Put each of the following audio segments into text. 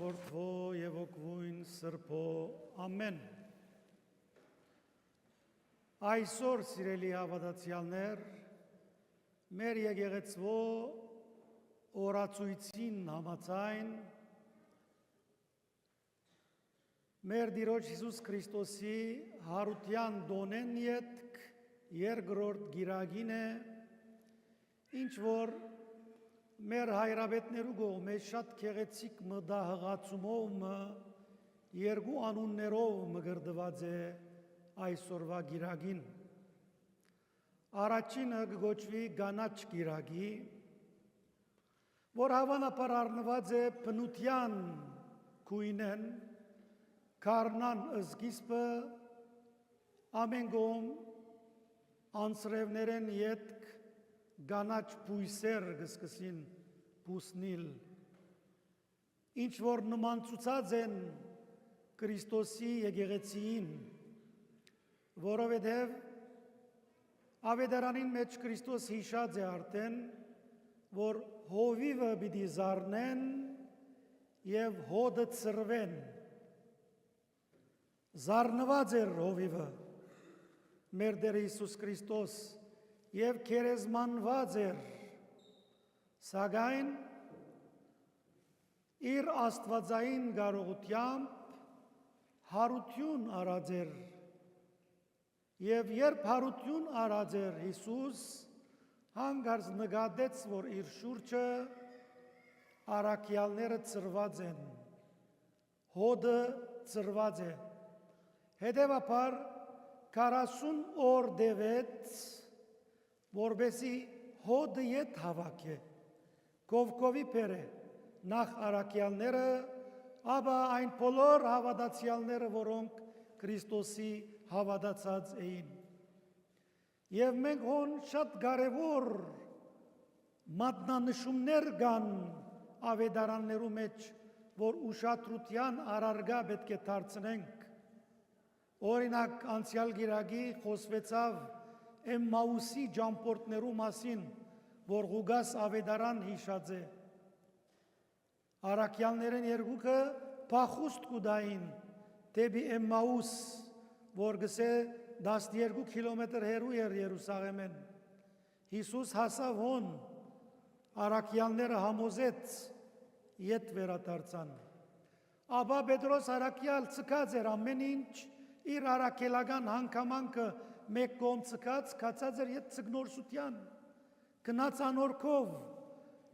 Որդվո և ոգվույն սրբո, ամեն։ Այսօր, սիրելի հավատացյալներ, մեր եկեղեցվո օրացույցին համաձայն մեր Տիրոջ Հիսուս Քրիստոսի հարության դոնեն ետք երկրորդ գիրագին է, ինչ որ մեր հայրապետներու կողմից շատ գեղեցիկ մտահղացումով երկու անուններով մգրդված է այսօրվա գիրագին։ Առաջինը կոչվի Գանաչ գիրագի, որ հավանաբար առնված է բնության գույնեն, քարնան սկիզբը, ամեն կողմ անձրևներեն ետք գանաչ բույսեր կսկսին բուսնիլ, ինչ որ նմանցուցած են Քրիստոսի եկեղեցիին, որովհետև ավետարանին մեջ Քրիստոս հիշած է արդեն, որ հովիվը պիտի զարնեն և հոդը ծրվեն։ Զարնված էր հովիվը, մեր Տեր Հիսուս Քրիստոս, և քերեզմանված էր, սակայն իր աստվածային կարողությամբ հարություն արած էր, և երբ հարություն արած էր Հիսուս, հանկարծ նկատեց, որ իր շուրջը առաքյալները ծրված են, հոդը ծրված է, հետևաբար 40 օր տևեց, որպեսզի հոդը ետ հավաքե, կովկովի բերե, նախ առաքյալները, ապա այն բոլոր հավատացյալները, որոնք Քրիստոսի հավատացած էին։ Եվ մենք հոն շատ կարևոր մատնանշումներ կան ավետարաններու մեջ, որ ուշադրության առարկա պետք է դարձնենք։ Օրինակ անցյալ գիրագի խոսվեցավ Էմմաուսի ճամփորդներու մասին, որ Ղուկաս ավետարան հիշած է։ Առաքյալներն երկուքը փախուստ կուտային դեպի Էմմաուս, որ գսե 12 կիլոմետր հեռու էր Երուսաղեմեն։ Հիսուս հասավ հոն, առաքյալները համոզեց, ետ վերադարձան։ Ապա Պետրոս առաքյալ ցկած էր ամեն ինչ, իր առաքելական հանգամանքը մեկ կողմ ցկած, կացած էր ետ ցկնորսության, գնաց անորքով,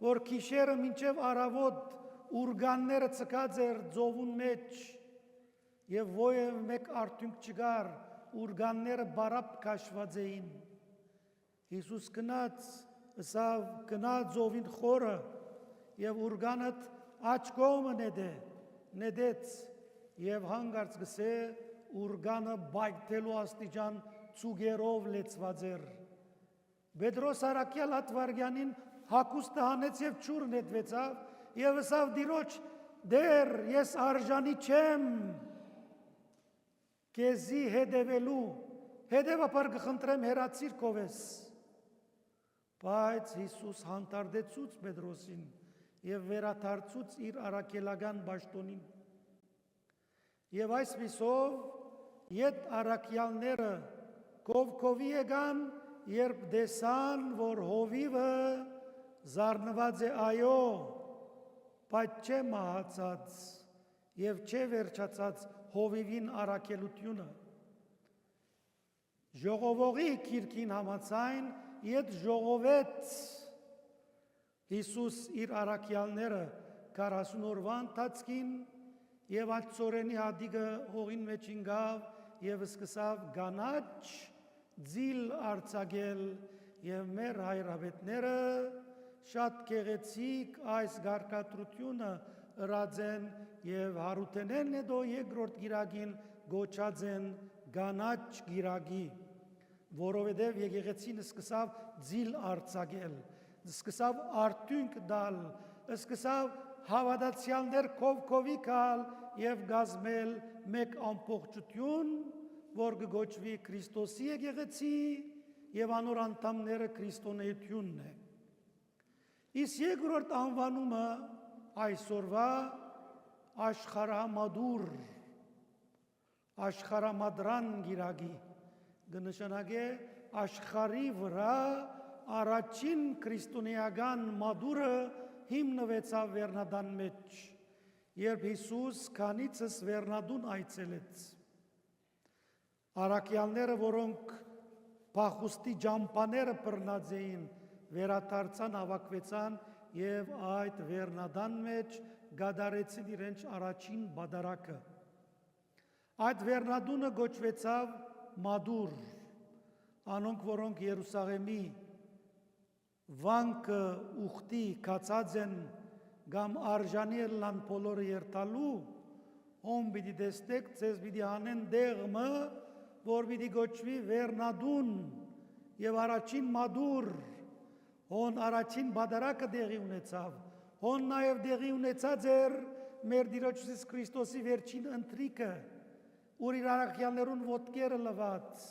որ գիշերը մինչև առավոտ ուրգանները ցկած էր ծովուն մեջ, և ովև մեկ արդյունք չկար, ուրգանները բարապ քաշված էին։ Հիսուս գնաց, ըսավ գնա ծովին խորը, և ուրգանդ աջ կողմը նետեց, և հանկարծ գսե ուրգանը բայթելու աստիճան ծուգերով լեցված էր։ Պետրոս առաքյալ հատվարյանին հագուստը հանեց և ջուր նետվեցավ, և ըսավ Տիրոջ, Տեր, ես արժանի չեմ քեզի հետևելու, հետևաբար կխնդրեմ հեռացիր քովես։ Բայց Հիսուս հանդարտեցուց Պետրոսին և վերադարձուց իր առաքելական պաշտոնին։ Եվ այսպիսով ետ առաքյալները կովկովի եկան, երբ տեսան, որ հովիվը զարնված է այո, բայց չէ մահացած և չէ վերջացած հովիվին առաքելությունը։ Ժողովողի գիրքին համաձայն ետ ժողովեց Հիսուս իր առաքյալները 40 օրվա ընթացքին, և այդ ծորենի հատիկը հողին մեջ ինգավ և սկսավ գանաչ ձիլ արձակել, և մեր հայրապետները շատ գեղեցիկ այս գարկատրությունը ըրած են և հարութենեն հետո երկրորդ գիրագին գոչած են Գանաչ գիրագի, որովհետև եկեղեցին սկսավ ձիլ արձակել, սկսավ արդյունք տալ, սկսավ հավատացյալներ կովկովի գալ և կազմել մեկ ամբողջություն, որ կգոչվի Քրիստոսի եկեղեցի և անոր անդամները քրիստոնեությունն է։ Իսկ երկրորդ անվանումը այսօրվա աշխարհամադուր, աշխարհամադրան գիրագի, գնշանագե աշխարհի վրա առաջին քրիստոնեական մադուրը հիմնվեցավ վերնադան մեջ, երբ Հիսուս քանիցս վերնադուն այցելեց։ Արաքյալները, որոնք փախուստի ջամփաները բռնած էին, վերադարձան, հավաքվեցան եւ այդ վերնադան մեջ գադարեցին իրենց առաջին բադարակը։ Այդ վերնադունը գոչվեցավ մադուր, անոնք, որոնք Երուսաղեմի վանքը ուխտի կացած են կամ արժանի լան բոլորը երթալու, հոմ պիտի տեստեք, ձեզ պիտի անեն դեղմը, որ պիտի գոչվի վերնադուն եւ առաջին մադուր, հոն առաջին բադարակը դեղի ունեցավ, հոն նաեւ դեղի ունեցած էր մեր Տիրոջ Հիսուս Քրիստոսի վերջին ընթրիկը, ուր իր արաքյալներուն ոտքերը լված,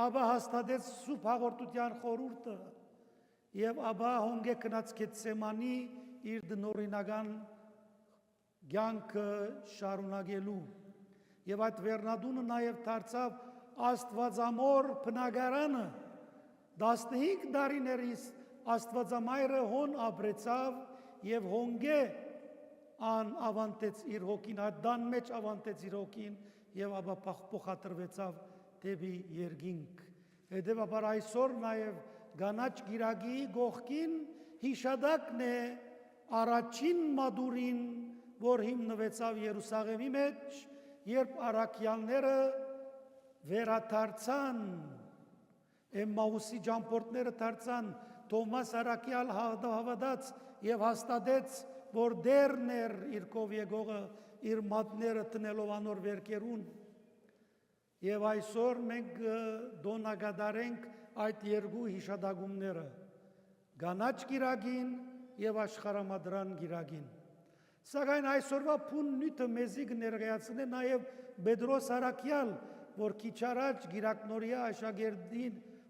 աբա հաստատեց սուրբ հաղորդության խորհուրդը եւ աբա հոնգե գնաց Գեթսեմանի իր դնորինական կյանքը շարունակելու եւ այդ վերնադունը նաեւ դարձավ Աստվածամոր բնակարանը 15 տարիներից Աստվածամայրը հոն ապրեցավ եւ հոնգե ան ավանտեց իր հոգին, ադան մեջ ավանտեց իր հոգին եւ ապա փոխադրվեցավ դեպի երկինք։ Հետեւաբար այսօր նաեւ գանաչ գիրագի գողքին հիշադակն է առաջին մադուրին, որ հիմնվեցավ Երուսաղեմի մեջ, երբ արաքյալները վերադարձան, Էմմաուսի ճամփորդները դարձան, Թոմաս արաքյալ հավատաց եւ հաստատեց, որ դերն էր իր կով եկողը իր մատները տնելով անոր վերքերուն։ Եվ այսօր մենք դոնագադարենք այդ երկու հիշադակումները՝ գանաչ գիրագին եւ աշխարհամադրան գիրագին։ Սակայն այսօրվա փուն նյութը մեզի կներկայացնե նաեւ Պետրոս արաքյալ, որ քիչ առաջ գիրակնորիա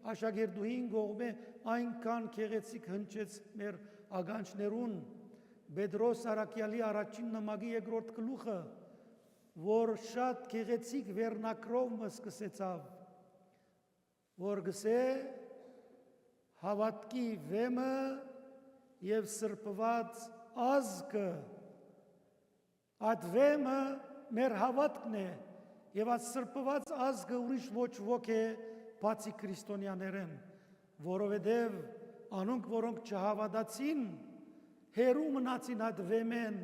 աշակերտուհին կողմէ այնքան քեղեցիկ հնչեց մեր ագանչներուն, Պետրոս արաքյալի առաջին նամակի երկրորդ գլուխը, որ շատ քեղեցիկ վերնակրով սկսեցավ, որ գսե հավատքի վեմը եւ սրբված ազգը, այդ վեմը մեր հավատքն է եւ այդ սրբված ազգը ուրիշ ոչ ոք է բացի քրիստոնյաներեն, որովհետեւ անոնք, որոնք չհավատացին, հերու մնացին այդ վեմեն,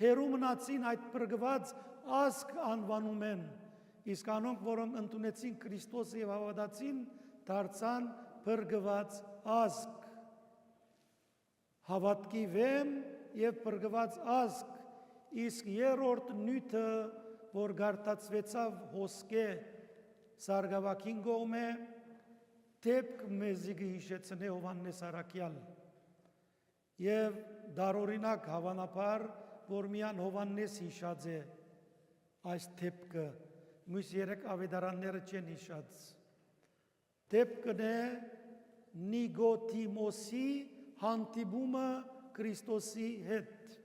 հերու մնացին այդ բրգված ազգ անվանում են, իսկ անոնք, որոնք ընդունեցին Քրիստոսը եւ հավատացին, դարձան բրգված ազգ։ Հավատքի վեմ եւ բրգված ազգ, իսկ երրորդ նյութը, որ գարտացվեցավ հոսկե Սարգսակին կողմէ, դեպք մեզի կհիշեցնե Հովհաննես արաքյալ եւ դարօրինակ հավանաբար, որ միան Հովհաննես հիշած է այս դեպքը, մյուս երեք ավետարանները չեն հիշած։ Դեպքն է Նիկոդիմոսի հանդիպումը Քրիստոսի հետ։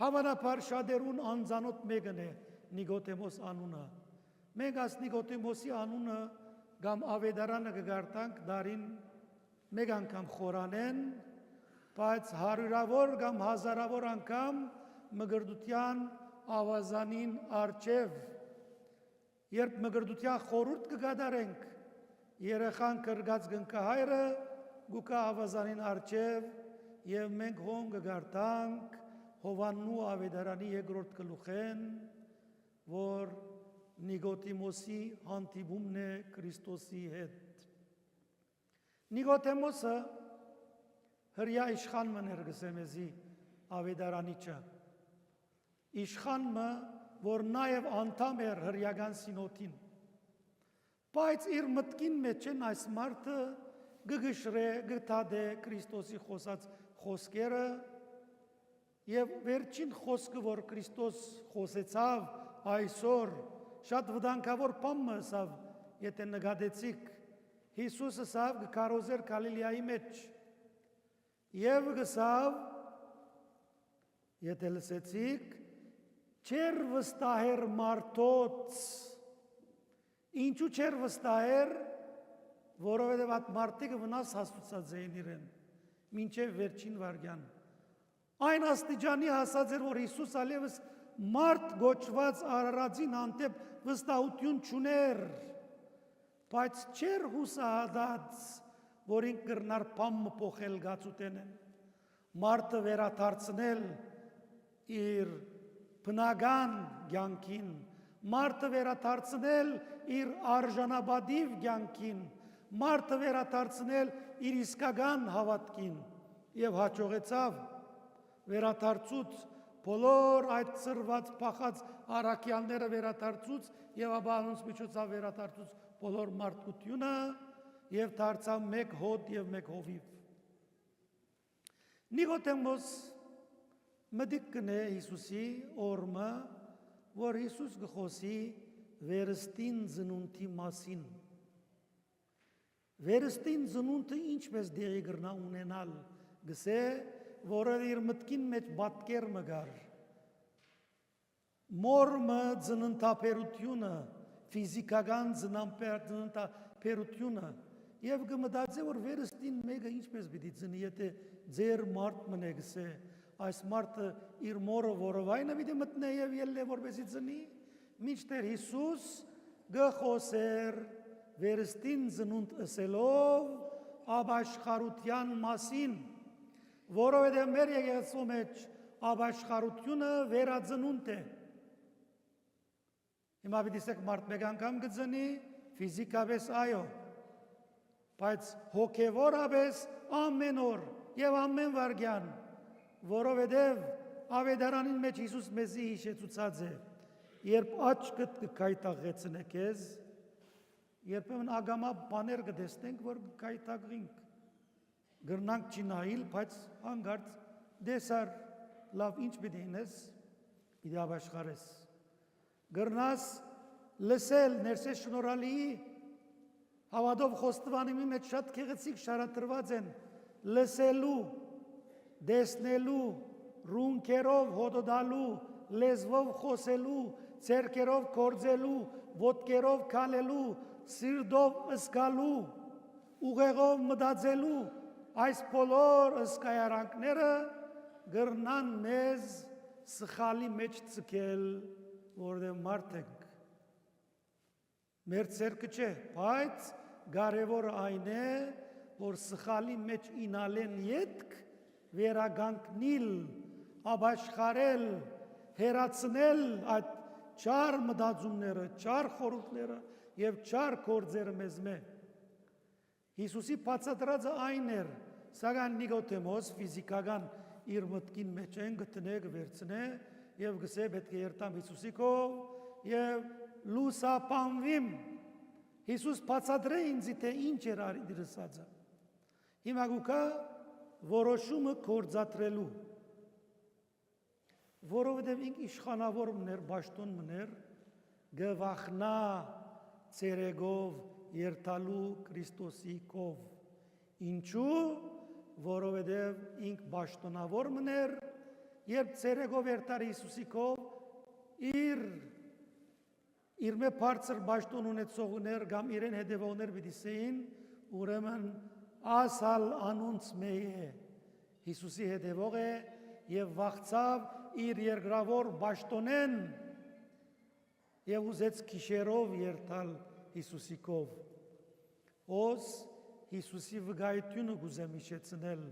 Հավանաբար շատերուն անծանոթ մեկն է Նիկոդեմոս անունը։ Մենք այս Նիկոդեմոսի անունը կամ ավետարանը կգարտանք դարին մեկ անգամ խորանեն, բայց հարյուրավոր կամ հազարավոր անգամ մգրդության ավազանին արջև, երբ մգրդության խորհուրդ կգադարենք, երեխան կրգած գնկահայրը գուկա ավազանին արջև եւ մենք հոն կգարտանք Հովաննու ավետարանի երկրորդ գլուխեն, որ Նիկոդիմոսի հանդիպումն է Քրիստոսի հետ։ Նիկոդեմոսը հրյա իշխանմը ներգսեմեզի ավետարանիչը։ Իշխանմը, որ նաև անդամ էր հրյական սինոդին։ Բայց իր մտքին մեջ են այս մարդը գգշրե, գտադե Քրիստոսի խոսած խոսքերը եւ վերջին խոսքը, որ Քրիստոս խոսեցավ այսօր, շատ վտանգավոր բան մսավ, եթե նկատեցիք, Հիսուսը սավ գկարոզեր Գալիլեայի մեջ եւ գսավ, եթե լսեցիք, չեր վստահեր մարդոց, ինչու չեր վստահեր, որովհետև այդ մարդիկը վնաս հասուցած էին իրեն, մինչև վերջին վարգյան։ Այն աստիճանի հասած էր, որ Հիսուս ալևս մարդ գոչված Արարածին հանդեպ վստահություն չուներ, բայց չեր հուսահատած, որ ինք կրնար պամը փոխել գացուտենեն, մարդը վերադարձնել իր բնական կյանքին, մարդը վերադարձնել իր արժանապատիվ կյանքին, մարդը վերադարձնել իր իսկական հավատքին եւ հաջողեցավ վերադարձուց բոլոր այդ ծրված փախած առաքյալները վերադարձուց եւ ապանունց միջոցով վերադարձուց բոլոր մարդկությունը եւ դարձավ մեկ հոտ եւ մեկ հովիվ։ Նիկոդեմոս մտիկ կնե Հիսուսի օրմը, որ Հիսուս գխոսի վերստին ծնունդի մասին։ Վերստին ծնունդը ինչպես դեղի գրնա ունենալ, գսե, որը իր մտքին մեջ պատկեր մգար։ Մորմը ծննդապերությունը, ֆիզիկական ծննդապերությունը, եւ կմտածե, որ վերստին մեկը ինչպես պիտի ծնի, եթե ձեր մարդ մնե գսե, այս մարդը իր մորը որովայնը պիտի մտնե եւ ելլե որպեսի ծնի, մինչդեռ Հիսուս գխոսեր վերստին ծնունդ ըսելով ապաշխարության մասին, որովհետև մեր եկեղեցու մեջ ապաշխարությունը վերածնունդ է։ Հիմա պիտի ասեք մարդ մեկ անգամ կծնի, ֆիզիկապես այո, բայց հոգևորապես ամեն օր եւ ամեն վայրկյան, որովհետև ավետարանին մեջ Հիսուս մեզի հիշեցուցած է, երբ աչքդ կկայտաղեցնե քեզ, երբեմն ագամա բաներ կտեսնենք, որ կկայտաղենք, գրնանք չնայել, բայց հանգարց դեսար լավ ինչ պիտի ինես, պիտի ապաշխարես, գրնաս լսել ներսես շնորհալի հավատով խոստովանիմի մեջ շատ գեղեցիկ շարադրված են լսելու, դեսնելու, ռունքերով հոդոդալու, լեզվով խոսելու, ձեռքերով գործելու, ոտքերով քալելու, սիրտով ըսկալու, ուղեղով մտածելու, այս բոլոր ըսկայարանքները գրնան մեզ սխալի մեջ ցկել, որովհետև մարդ ենք։ Մեր ցերկը չէ, բայց կարևորը այն է, որ սխալի մեջ ինալեն ետք վերագանքնիլ, ապաշխարել, հերացնել այդ չար մտածումները, չար խորհուրդները եւ չար գործերը մեզ մե։ Հիսուսի բացատրածը այն էր, սակայն Նիկոդեմոս ֆիզիկական իր մտքին մեջ են գտնե վերցնե եւ գսե պետք է երթամ Հիսուսի կով եւ լուսապանվիմ։ Հիսուս բացատրե ինձ թե ինչ էր իր ասածը։ Հիմա գուկա որոշումը կործատրելու, որովհետև ինք իշխանավոր մներ, բաշտոն մներ, գվախնա ծերեգով երթալու Քրիստոսի կով։ Ինչու, որովհետև ինք բաշտոնավոր մներ, երբ ծերեգով երթար Հիսուսի կով, իր մե բարձր բաշտոն ունեցողներ կամ իրեն հետևողներ պիտի սեին, ուրեմն ասալ անոնց մե է, Հիսուսի հետևող է եւ վախցավ իր երկրավոր բաշտոնեն եւ ուզեց քիշերով երթալ Հիսուսի կով։ Ոս Հիսուսի վկայությունը գուզեմ հիշեցնել,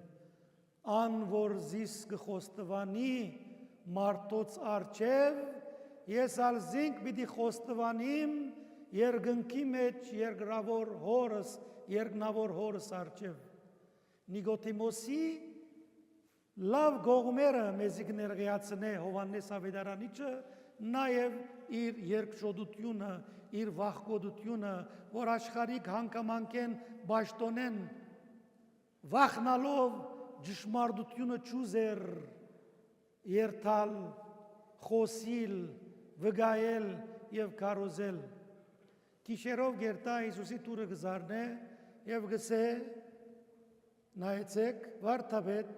ան որ զիս կխոստվանի մարդոց արջև, ես ալ զինք պիտի խոստվանիմ երկնքի մեջ երկրավոր հորս, երկնավոր հորս արջև։ Նիկոդեմոսի լավ գողմերը մեզի կներկայացնե Հովհաննես ավետարանիչը, նաև իր երկշոդությունը, իր վախկոդությունը, որ աշխարհիկ հանգամանքեն բաշտոնեն, վախնալով ճշմարտությունը չուզեր երթալ, խոսիլ, վկայել եւ կարոզել։ Քիշերով գերտա Հիսուսի տուրը գզարնե եւ գսե նայեցեք վարդապետ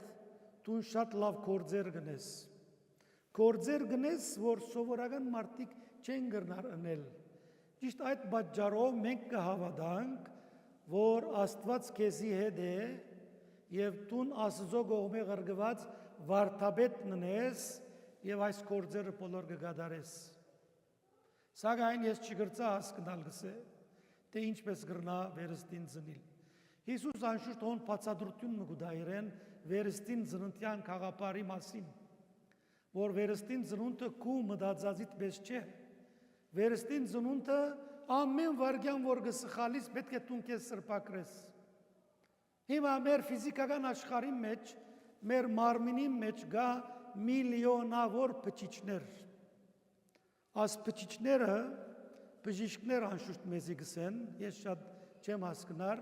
դու շատ լավ գործեր գնես, Գործեր գնես, որ սովորական մարդիկ չեն գրնար ընել։ Ճիշտ այդ պատճառով մենք կհավատանք, որ Աստված քեզի հետ է եւ տուն Աստծո կողմէ ղրկված վարդապետ մնես եւ այս գործերը բոլոր կգադարես։ Սակայն ես չգրծա հասկանալ գսե, թե ինչպես գրնա վերստին ծնիլ։ Հիսուս անշուշտ հոն բացատրություն մգուդայրեն վերստին ծննդյան խաղապարի մասին, որ վերստին ծնունդը քու մտածածիդ պես չէ։ Վերստին ծնունդը ամեն վարքյան որ գսխալիս պետք է տուն քեզ սրբակրես։ Հիմա մեր ֆիզիկական աշխարհի մեջ, մեր մարմինի մեջ կա միլիոնավոր բջիջներ։ Այս բջիջները, բժիշկներ անշուշտ մեզի գսեն, ես շատ չեմ հասկնար,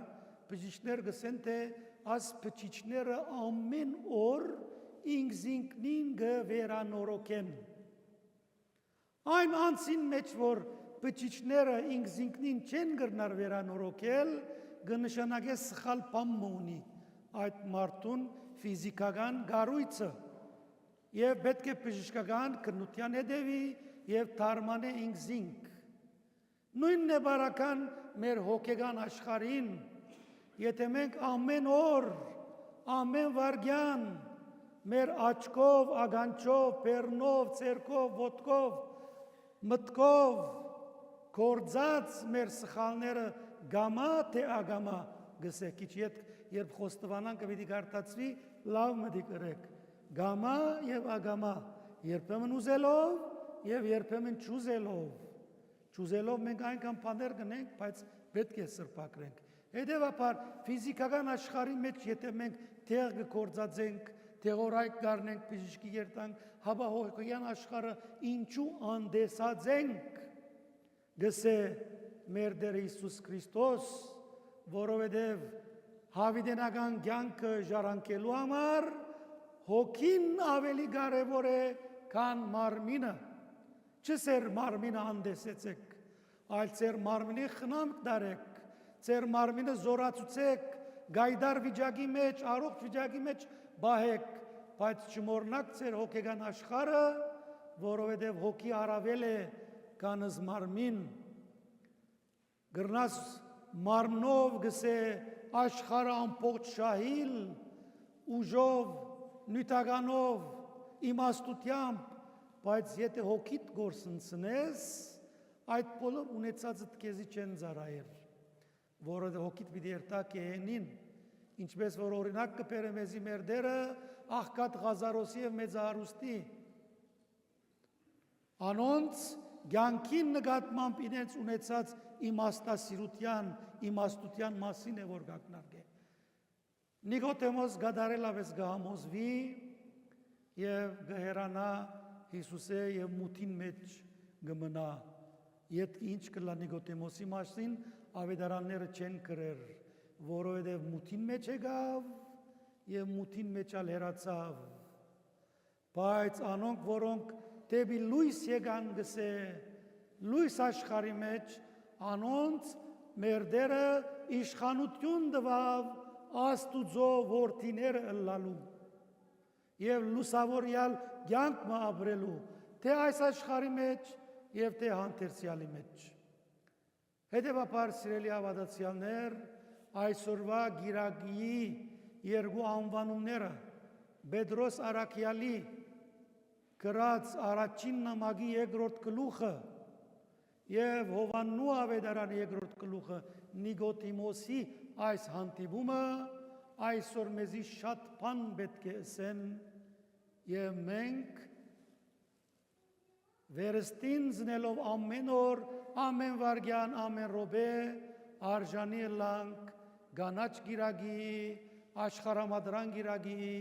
բժիշկներ գսեն, թե այս բջիջները ամեն օր ինքնին գվերանորոգեն։ Այն անցին մեջ, որ բջիջները ինքնին չեն գրնար վերանորոգել, կնշանակե սխալ բան ունի այդ մարդուն ֆիզիկական գառույցը եւ պետք է բժշկական քննության հետևի եւ թարմանե ինքզինք։ Նույնն է բարական մեր հոգեգան աշխարհին, եթե մենք ամեն օր, ամեն վարքյան մեր աչքով, ագանչով, բեռնով, ցերկով, ոտքով, մտքով կործած մեր սխալները գամա թե ագամա գսեք իչիետ երբ խոստովանան կպիտի գարտացվի լավ մտի կրեք գամա եւ ագամա երբեմն ուզելով եւ երբեմն ճուզելով մենք այնքան բաներ գնենք բայց պետք է սրբակրենք հետեւաբար ֆիզիկական աշխարհի մեջ եթե մենք թեղ կկործածենք թեղորայք գարնենք բժշկի երտանք հաբա հոգեյան աշխարհը ինչու անդեսածենք գսե մեր Տեր Հիսուս Քրիստոս, որովհետև հավիտենական կյանքը ժառանգելու համար հոգին ավելի կարևոր է, քան մարմինը։ Չսեր մարմինը անդեսեցեք, այլ ծեր մարմինի խնամք դարեք, ծեր մարմինը զորացուցեք, գայդար վիճակի մեջ, առողջ վիճակի մեջ բահեք, բայց չմոռնաք ծեր հոգեգան աշխարհը, որովհետև հոգի առավել է, քան մարմին։ Գրնաս մարմնով գսե աշխարհը ամբողջ շահիլ, ուժով, նյութականով, իմաստությամբ, բայց եթե հոգիդ գործընծնես, այդ բոլոր ունեցածդ քեզի չեն ծառայել, որովհետև հոգիդ պիտի երթակ էնին, ինչպես որ օրինակ կբերե մեզի մեր Տերը աղքատ Ղազարոսի եւ մեծահարուստի։ Անոնց կյանքին նկատմամբ իրենց ունեցած իմաստության մասին է որ գակնարկե։ Նիկոդեմոս գադարելավես գահամոզվի եւ գհերանա Հիսուսե եւ մութին մեջ գմնա։ Ետ ինչ կլա Նիկոդեմոսի մասին ավետարանները չեն գրեր, որովհետեւ մութին մեջ եկավ եւ մութին մեջ ալ հեռացավ։ Բայց անոնք որոնք դեպի լույս եկան գսե լույս աշխարհի մեջ անոնց մեր Տերը իշխանություն տվավ Աստուծո որդիները ըլլալու եւ լուսավորյալ կյանք ապրելու թե այս աշխարհի մեջ եւ թե հանդերձյալի մեջ։ Հետեւաբար սիրելի հավատացյալներ, այսօրվա գիրագի երկու անվանումները Պետրոս Արաքյալի գրած առաջին նամակի երկրորդ գլուխը եւ Հովաննու ավետարանի երկրորդ գլուխը Նիկոդիմոսի այս հանդիպումը այսօր մեզի շատ բան պետք է ասեն եւ մենք վերստին զնելով ամեն օր, ամեն վարքյան, ամեն րոպե արժանի լանք գանաչ գիրագի, աշխարհամադրան գիրագի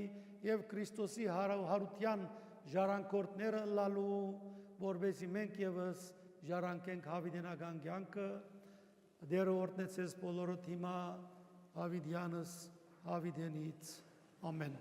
եւ Քրիստոսի հարության ժառանգորդները լալու, որբեսի մենք եւս ժառանգենք հավիտենական կյանքը, Դերը օրհնեցես բոլորդ հիմա հավիտյանս հավիտենից, ամեն։